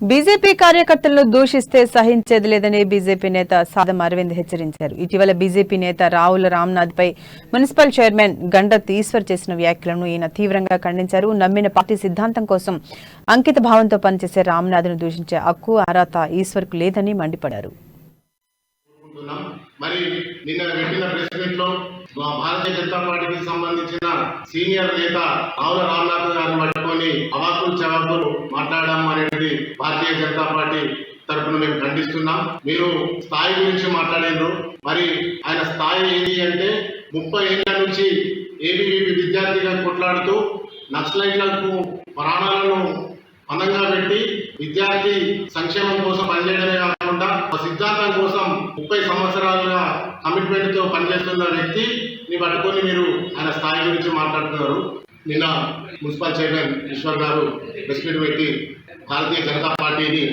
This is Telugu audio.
బీజేపీ కార్యకర్తలను దూషిస్తే సహించేది లేదని బీజేపీ నేత సాదం అరవింద్ హెచ్చరించారు. ఇటీవల బీజేపీ నేత రావుల రామ్నాథ్ పై మున్సిపల్ చైర్మన్ గండత్ ఈశ్వర్ చేసిన వ్యాఖ్యలను ఈయన తీవ్రంగా ఖండించారు. నమ్మిన పార్టీ సిద్ధాంతం కోసం అంకిత భావంతో పనిచేసే రామ్నాథ్ ను దూషించే హక్కు అర్హత ఈశ్వర్ కు లేదని మండిపడ్డారు. మరి నిన్న పెట్టిన ప్రెస్ మీట్ లో భారతీయ జనతా పార్టీకి సంబంధించిన సీనియర్ నేత రావుల రామ్నాథ్ గారిని పట్టుకొని అవాకులు చవాకులు మాట్లాడడం అనేది భారతీయ జనతా పార్టీ తరఫున మేము ఖండిస్తున్నాం. మీరు స్థాయి గురించి మాట్లాడారు. మరి ఆయన స్థాయి ఏంటి అంటే 30 ఏళ్ల నుంచి ఏబీవీపీ విద్యార్థిగా కొట్లాడుతూ నక్సలైట్లకు ప్రాణాలను పనంగా పెట్టి విద్యార్థి సంక్షేమం కోసం పనిచేయడమే కాకుండా సిద్ధాంతం కోసం 30 సంవత్సరాలుగా కమిట్మెంట్ తో పనిచేస్తున్న వ్యక్తిని పట్టుకొని మీరు ఆయన స్థాయి గురించి మాట్లాడుతున్నారు. నిన్న మున్సిపల్ చైర్మన్ ఈశ్వర్ గారు ప్రెస్ మీట్ పెట్టి భారతీయ జనతా పార్టీని